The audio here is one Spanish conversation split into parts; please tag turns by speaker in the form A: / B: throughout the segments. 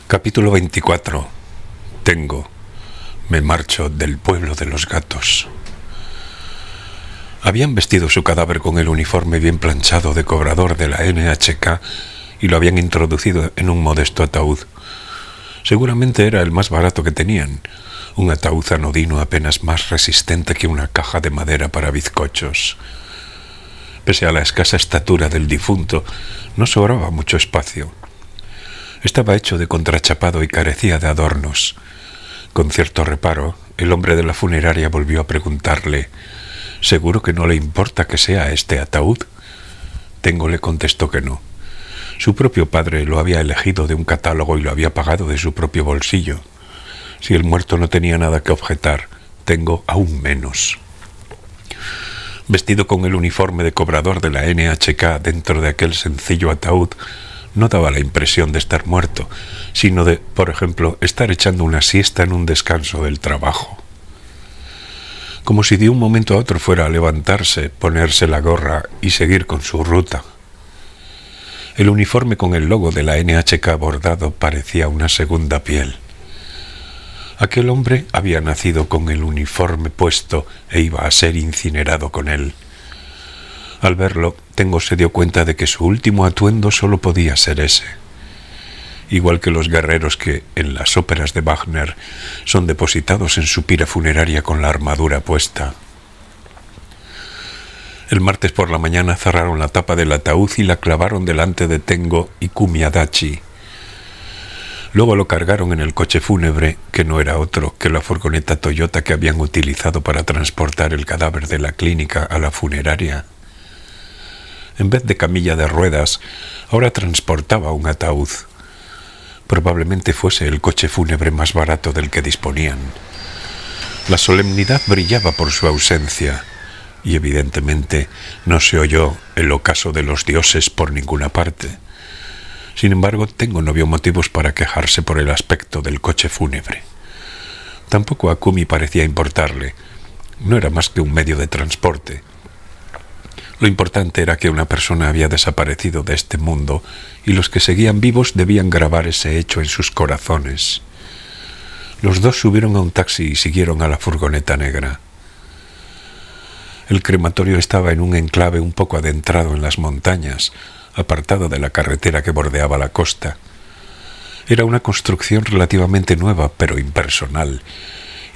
A: Capítulo 24. Me marcho del pueblo de los gatos. Habían vestido su cadáver con el uniforme bien planchado de cobrador de la NHK y lo habían introducido en un modesto ataúd. Seguramente era el más barato que tenían, un ataúd anodino apenas más resistente que una caja de madera para bizcochos. Pese a la escasa estatura del difunto, no sobraba mucho espacio. Estaba hecho de contrachapado y carecía de adornos. Con cierto reparo, el hombre de la funeraria volvió a preguntarle: ¿seguro que no le importa que sea este ataúd? Tengo le contestó que no. Su propio padre lo había elegido de un catálogo y lo había pagado de su propio bolsillo. Si el muerto no tenía nada que objetar, Tengo aún menos. Vestido con el uniforme de cobrador de la NHK dentro de aquel sencillo ataúd, no daba la impresión de estar muerto, sino de, por ejemplo, estar echando una siesta en un descanso del trabajo. Como si de un momento a otro fuera a levantarse, ponerse la gorra y seguir con su ruta. El uniforme con el logo de la NHK bordado parecía una segunda piel. Aquel hombre había nacido con el uniforme puesto e iba a ser incinerado con él. Al verlo, Tengo se dio cuenta de que su último atuendo solo podía ser ese. Igual que los guerreros que, en las óperas de Wagner, son depositados en su pira funeraria con la armadura puesta. El martes por la mañana cerraron la tapa del ataúd y la clavaron delante de Tengo y Kumi Adachi. Luego lo cargaron en el coche fúnebre, que no era otro que la furgoneta Toyota que habían utilizado para transportar el cadáver de la clínica a la funeraria. En vez de camilla de ruedas, ahora transportaba un ataúd. Probablemente fuese el coche fúnebre más barato del que disponían. La solemnidad brillaba por su ausencia, y evidentemente no se oyó el ocaso de los dioses por ninguna parte. Sin embargo, Tengo no vio motivos para quejarse por el aspecto del coche fúnebre. Tampoco a Kumi parecía importarle. No era más que un medio de transporte. Lo importante era que una persona había desaparecido de este mundo y los que seguían vivos debían grabar ese hecho en sus corazones. Los dos subieron a un taxi y siguieron a la furgoneta negra. El crematorio estaba en un enclave un poco adentrado en las montañas, apartado de la carretera que bordeaba la costa. Era una construcción relativamente nueva, pero impersonal,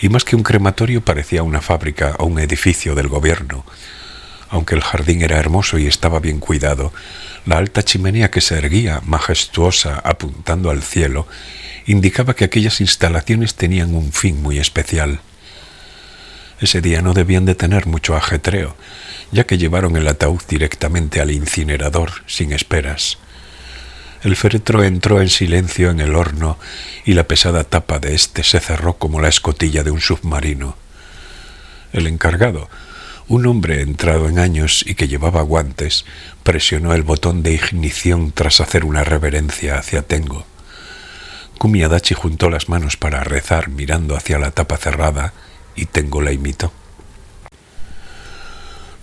A: y más que un crematorio parecía una fábrica o un edificio del gobierno. Aunque el jardín era hermoso y estaba bien cuidado, la alta chimenea que se erguía, majestuosa, apuntando al cielo, indicaba que aquellas instalaciones tenían un fin muy especial. Ese día no debían de tener mucho ajetreo, ya que llevaron el ataúd directamente al incinerador, sin esperas. El féretro entró en silencio en el horno y la pesada tapa de éste se cerró como la escotilla de un submarino. El encargado, un hombre entrado en años y que llevaba guantes, presionó el botón de ignición tras hacer una reverencia hacia Tengo. Kumi Adachi juntó las manos para rezar mirando hacia la tapa cerrada y Tengo la imitó.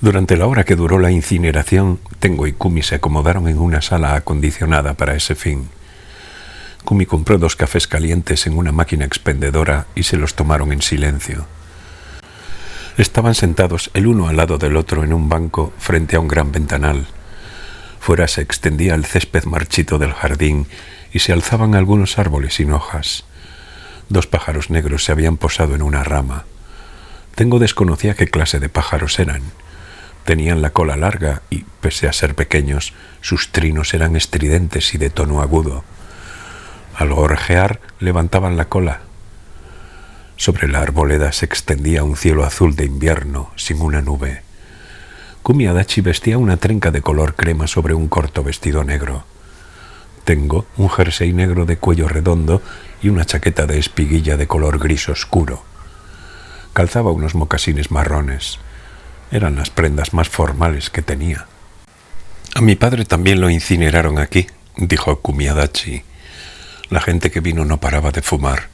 A: Durante la hora que duró la incineración, Tengo y Kumi se acomodaron en una sala acondicionada para ese fin. Kumi compró 2 cafés calientes en una máquina expendedora y se los tomaron en silencio. Estaban sentados el uno al lado del otro en un banco frente a un gran ventanal. Fuera se extendía el césped marchito del jardín y se alzaban algunos árboles sin hojas. 2 pájaros negros se habían posado en una rama. Tengo desconocía qué clase de pájaros eran. Tenían la cola larga y, pese a ser pequeños, sus trinos eran estridentes y de tono agudo. Al gorjear, levantaban la cola. Sobre la arboleda se extendía un cielo azul de invierno, sin una nube. Kumi Adachi vestía una trenca de color crema sobre un corto vestido negro. Tengo un jersey negro de cuello redondo y una chaqueta de espiguilla de color gris oscuro. Calzaba unos mocasines marrones. Eran las prendas más formales que tenía. A mi padre también lo incineraron aquí, dijo Kumi Adachi. La gente que vino no paraba de fumar.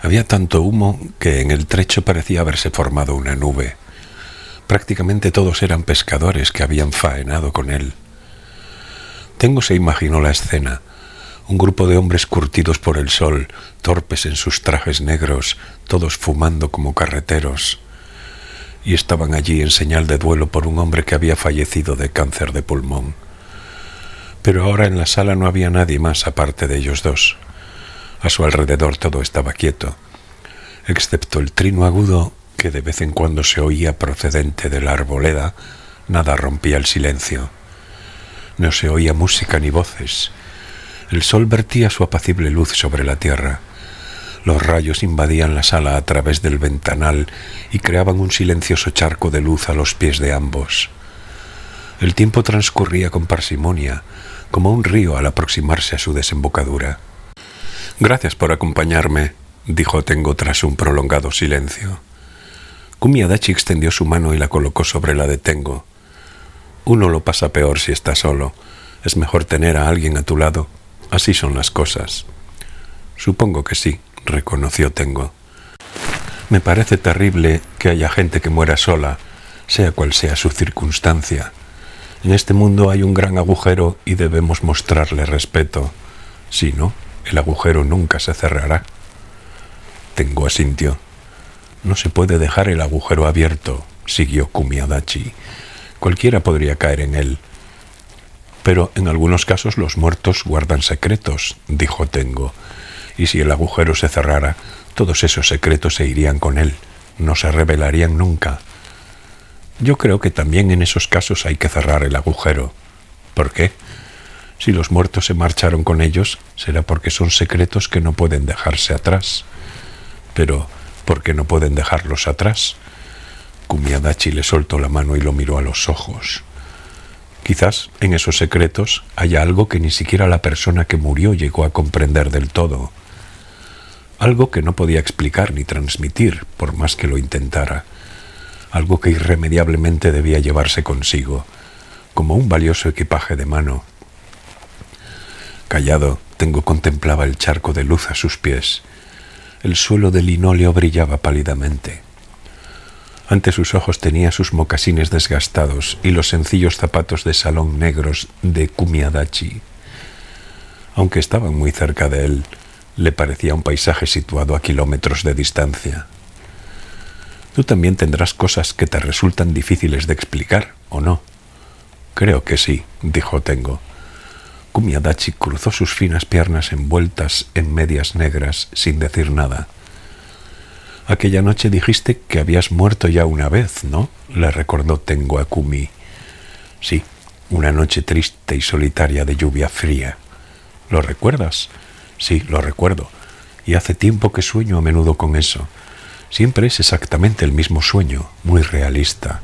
A: Había tanto humo que en el trecho parecía haberse formado una nube. Prácticamente todos eran pescadores que habían faenado con él. Tengo se imaginó la escena. Un grupo de hombres curtidos por el sol, torpes en sus trajes negros, todos fumando como carreteros. Y estaban allí en señal de duelo por un hombre que había fallecido de cáncer de pulmón. Pero ahora en la sala no había nadie más aparte de ellos dos. A su alrededor todo estaba quieto, excepto el trino agudo que de vez en cuando se oía procedente de la arboleda. Nada rompía el silencio. No se oía música ni voces. El sol vertía su apacible luz sobre la tierra. Los rayos invadían la sala a través del ventanal y creaban un silencioso charco de luz a los pies de ambos. El tiempo transcurría con parsimonia, como un río al aproximarse a su desembocadura. «Gracias por acompañarme», dijo Tengo tras un prolongado silencio. Kumi Adachi extendió su mano y la colocó sobre la de Tengo. «Uno lo pasa peor si está solo. Es mejor tener a alguien a tu lado. Así son las cosas». «Supongo que sí», reconoció Tengo. «Me parece terrible que haya gente que muera sola, sea cual sea su circunstancia. En este mundo hay un gran agujero y debemos mostrarle respeto. Si no, el agujero nunca se cerrará». Tengo asintió. «No se puede dejar el agujero abierto», siguió Kumi Adachi. «Cualquiera podría caer en él». «Pero en algunos casos los muertos guardan secretos», dijo Tengo. «Y si el agujero se cerrara, todos esos secretos se irían con él, no se revelarían nunca». «Yo creo que también en esos casos hay que cerrar el agujero». «¿Por qué? Si los muertos se marcharon con ellos, será porque son secretos que no pueden dejarse atrás». «Pero, ¿por qué no pueden dejarlos atrás?» Kumi Adachi le soltó la mano y lo miró a los ojos. «Quizás en esos secretos haya algo que ni siquiera la persona que murió llegó a comprender del todo. Algo que no podía explicar ni transmitir, por más que lo intentara. Algo que irremediablemente debía llevarse consigo, como un valioso equipaje de mano». Callado, Tengo contemplaba el charco de luz a sus pies. El suelo de linóleo brillaba pálidamente. Ante sus ojos tenía sus mocasines desgastados y los sencillos zapatos de salón negros de Kumi Adachi. Aunque estaban muy cerca de él, le parecía un paisaje situado a kilómetros de distancia. «Tú también tendrás cosas que te resultan difíciles de explicar, ¿o no?» «Creo que sí», dijo Tengo. Kumi Adachi cruzó sus finas piernas envueltas en medias negras sin decir nada. «Aquella noche dijiste que habías muerto ya una vez, ¿no?», le recordó Tengo a Kumi. «Sí, una noche triste y solitaria de lluvia fría». «¿Lo recuerdas?» «Sí, lo recuerdo. Y hace tiempo que sueño a menudo con eso. Siempre es exactamente el mismo sueño, muy realista.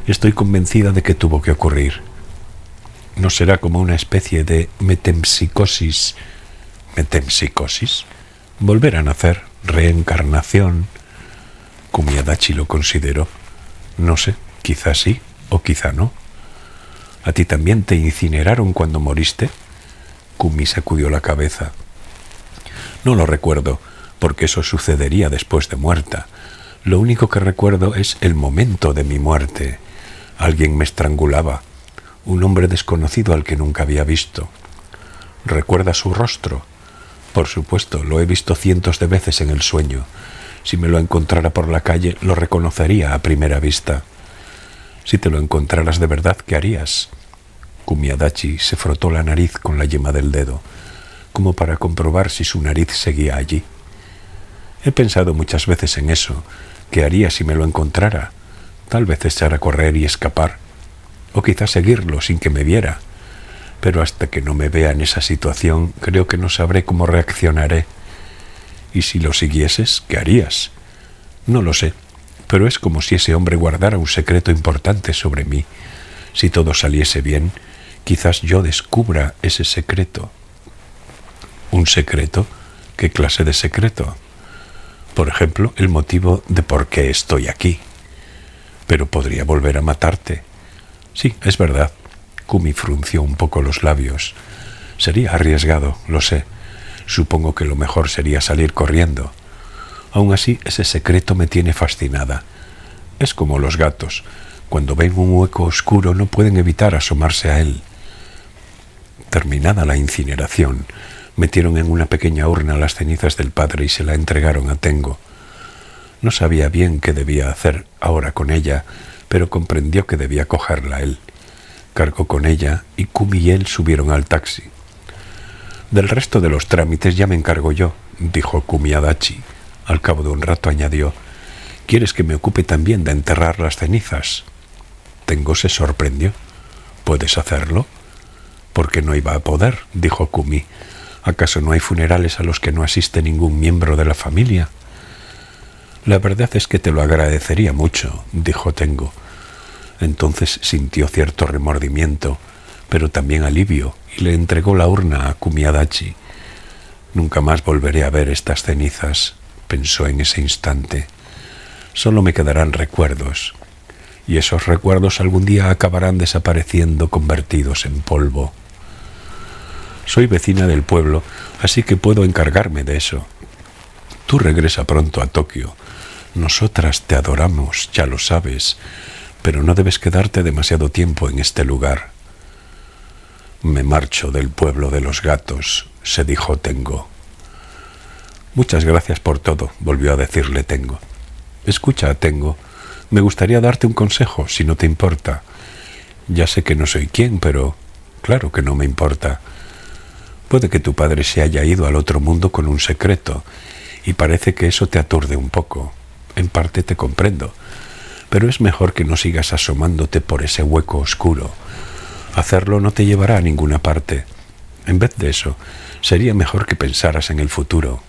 A: Estoy convencida de que tuvo que ocurrir. ¿No será como una especie de metempsicosis?» «¿Metempsicosis? Volver a nacer, reencarnación». Kumi Adachi lo consideró. «No sé, quizá sí o quizá no». «¿A ti también te incineraron cuando moriste?» Kumi sacudió la cabeza. «No lo recuerdo, porque eso sucedería después de muerta. Lo único que recuerdo es el momento de mi muerte. Alguien me estrangulaba. Un hombre desconocido al que nunca había visto». «¿Recuerdas su rostro?» «Por supuesto, lo he visto cientos de veces en el sueño. Si me lo encontrara por la calle, lo reconocería a primera vista». «Si te lo encontraras de verdad, ¿qué harías?» Kumi Adachi se frotó la nariz con la yema del dedo, como para comprobar si su nariz seguía allí. «He pensado muchas veces en eso. ¿Qué haría si me lo encontrara? Tal vez echar a correr y escapar. O quizás seguirlo sin que me viera. Pero hasta que no me vea en esa situación, creo que no sabré cómo reaccionaré». «¿Y si lo siguieses, qué harías?» «No lo sé, pero es como si ese hombre guardara un secreto importante sobre mí. Si todo saliese bien, quizás yo descubra ese secreto». «¿Un secreto? ¿Qué clase de secreto?» «Por ejemplo, el motivo de por qué estoy aquí». «Pero podría volver a matarte». «Sí, es verdad». Kumi frunció un poco los labios. «Sería arriesgado, lo sé. Supongo que lo mejor sería salir corriendo. Aún así, ese secreto me tiene fascinada. Es como los gatos. Cuando ven un hueco oscuro no pueden evitar asomarse a él». Terminada la incineración, Metieron en una pequeña urna las cenizas del padre y se la entregaron a Tengo. No sabía bien qué debía hacer ahora con ella, pero comprendió que debía cogerla él. Cargó con ella y Kumi y él subieron al taxi. Del resto de los trámites ya me encargo yo, dijo Kumi Adachi. Al cabo de un rato añadió: ¿quieres que me ocupe también de enterrar las cenizas? Tengo se sorprendió. ¿Puedes hacerlo? ¿Por qué no iba a poder?, dijo Kumi. ¿Acaso no hay funerales a los que no asiste ningún miembro de la familia? La verdad es que te lo agradecería mucho, dijo Tengo. Entonces sintió cierto remordimiento, pero también alivio, y le entregó la urna a Kumi Adachi. Nunca más volveré a ver estas cenizas, pensó en ese instante. Solo me quedarán recuerdos, y esos recuerdos algún día acabarán desapareciendo convertidos en polvo. Soy vecina del pueblo, así que puedo encargarme de eso. Tú regresa pronto a Tokio. Nosotras te adoramos, ya lo sabes, pero no debes quedarte demasiado tiempo en este lugar. Me marcho del pueblo de los gatos, se dijo Tengo. Muchas gracias por todo, volvió a decirle Tengo. Escucha, Tengo, me gustaría darte un consejo, si no te importa. Ya sé que no soy quien, pero claro que no me importa. Puede que tu padre se haya ido al otro mundo con un secreto, y parece que eso te aturde un poco. En parte te comprendo, pero es mejor que no sigas asomándote por ese hueco oscuro. Hacerlo no te llevará a ninguna parte. En vez de eso, sería mejor que pensaras en el futuro.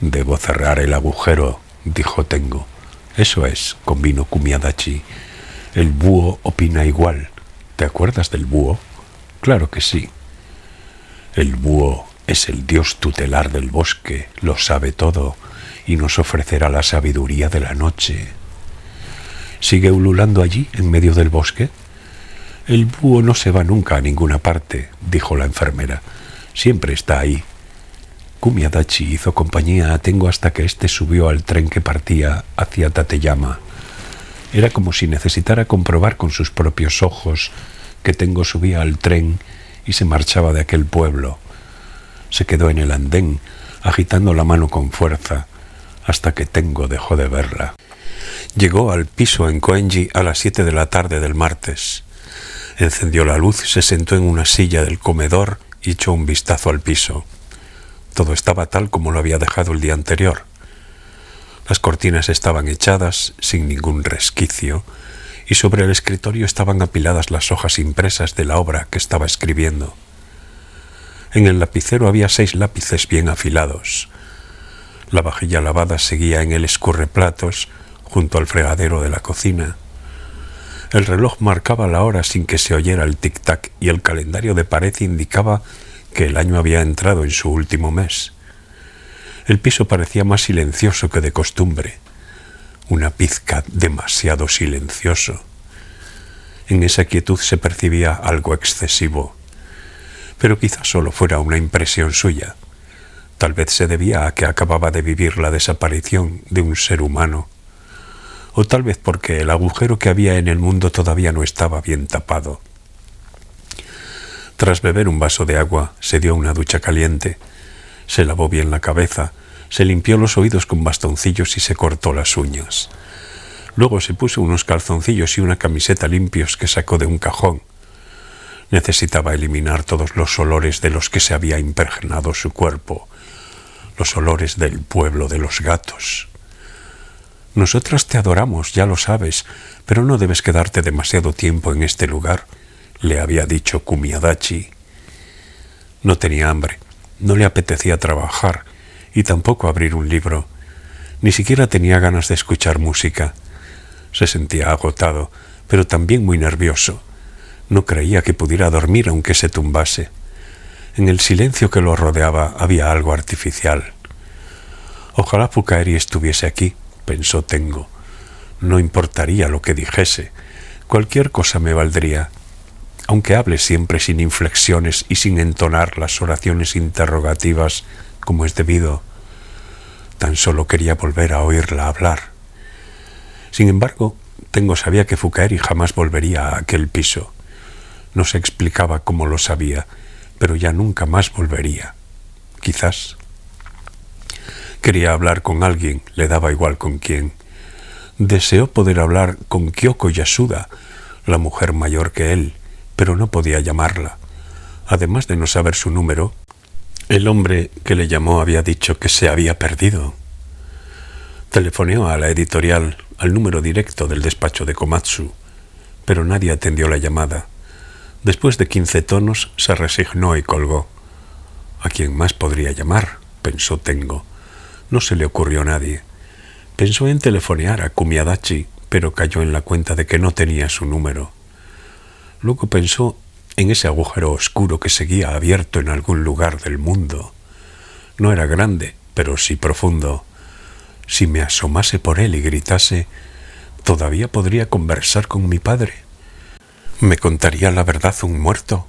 A: Debo cerrar el agujero, dijo Tengo. Eso es, convino Kumi Adachi. El búho opina igual. ¿Te acuerdas del búho? Claro que sí. El búho es el dios tutelar del bosque, lo sabe todo, y nos ofrecerá la sabiduría de la noche. ¿Sigue ululando allí, en medio del bosque? El búho no se va nunca a ninguna parte, dijo la enfermera. Siempre está ahí. Kumi Adachi hizo compañía a Tengo hasta que éste subió al tren que partía hacia Tateyama. Era como si necesitara comprobar con sus propios ojos que Tengo subía al tren y se marchaba de aquel pueblo. Se quedó en el andén, agitando la mano con fuerza, hasta que Tengo dejó de verla. Llegó al piso en Koenji a las 7 de la tarde del martes. Encendió la luz, se sentó en una silla del comedor y echó un vistazo al piso. Todo estaba tal como lo había dejado el día anterior. Las cortinas estaban echadas, sin ningún resquicio, y sobre el escritorio estaban apiladas las hojas impresas de la obra que estaba escribiendo. En el lapicero había 6 lápices bien afilados. La vajilla lavada seguía en el escurreplatos junto al fregadero de la cocina. El reloj marcaba la hora sin que se oyera el tic-tac y el calendario de pared indicaba que el año había entrado en su último mes. El piso parecía más silencioso que de costumbre. Una pizca demasiado silencioso. En esa quietud se percibía algo excesivo, pero quizás solo fuera una impresión suya. Tal vez se debía a que acababa de vivir la desaparición de un ser humano, o tal vez porque el agujero que había en el mundo todavía no estaba bien tapado. Tras beber un vaso de agua, se dio una ducha caliente, se lavó bien la cabeza, se limpió los oídos con bastoncillos y se cortó las uñas. Luego se puso unos calzoncillos y una camiseta limpios que sacó de un cajón. Necesitaba eliminar todos los olores de los que se había impregnado su cuerpo, los olores del pueblo de los gatos. Nosotras te adoramos, ya lo sabes, pero no debes quedarte demasiado tiempo en este lugar, le había dicho Kumi Adachi. No tenía hambre, no le apetecía trabajar y tampoco abrir un libro. Ni siquiera tenía ganas de escuchar música. Se sentía agotado, pero también muy nervioso. No creía que pudiera dormir aunque se tumbase. En el silencio que lo rodeaba había algo artificial. Ojalá Fukaeri estuviese aquí, pensó Tengo. No importaría lo que dijese. Cualquier cosa me valdría. Aunque hable siempre sin inflexiones y sin entonar las oraciones interrogativas como es debido, tan solo quería volver a oírla hablar. Sin embargo, Tengo sabía que Fukaeri jamás volvería a aquel piso. No se explicaba cómo lo sabía, pero ya nunca más volvería. quizás. Quería hablar con alguien, le daba igual con quién. Deseó poder hablar con Kyoko Yasuda, la mujer mayor que él, pero no podía llamarla. Además de no saber su número, el hombre que le llamó había dicho que se había perdido. Telefoneó a la editorial, al número directo del despacho de Komatsu, pero nadie atendió la llamada. Después de 15 tonos, se resignó y colgó. ¿A quién más podría llamar?, pensó Tengo. No se le ocurrió a nadie. Pensó en telefonear a Kumiadachi, pero cayó en la cuenta de que no tenía su número. Luego pensó en ese agujero oscuro que seguía abierto en algún lugar del mundo. No era grande, pero sí profundo. Si me asomase por él y gritase, todavía podría conversar con mi padre. ¿Me contaría la verdad un muerto?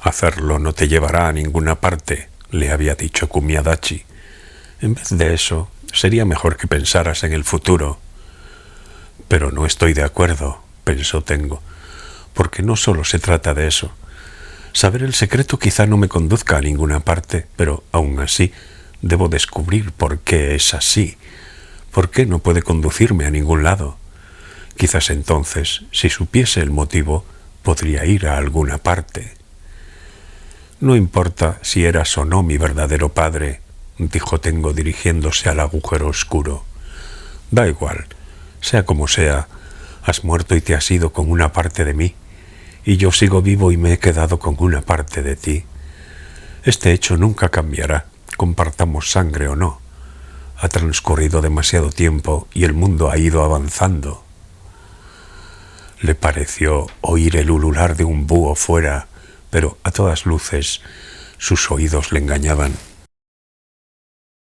A: Hacerlo no te llevará a ninguna parte, le había dicho Kumiadachi. En vez de eso, sería mejor que pensaras en el futuro. Pero no estoy de acuerdo, pensó Tengo, porque no solo se trata de eso. Saber el secreto quizá no me conduzca a ninguna parte, pero aún así debo descubrir por qué es así, por qué no puede conducirme a ningún lado. Quizás entonces, si supiese el motivo, podría ir a alguna parte. No importa si eras o no mi verdadero padre, dijo Tengo dirigiéndose al agujero oscuro. Da igual, sea como sea, has muerto y te has ido con una parte de mí, y yo sigo vivo y me he quedado con una parte de ti. Este hecho nunca cambiará, compartamos sangre o no. Ha transcurrido demasiado tiempo y el mundo ha ido avanzando. Le pareció oír el ulular de un búho fuera, pero a todas luces sus oídos le engañaban.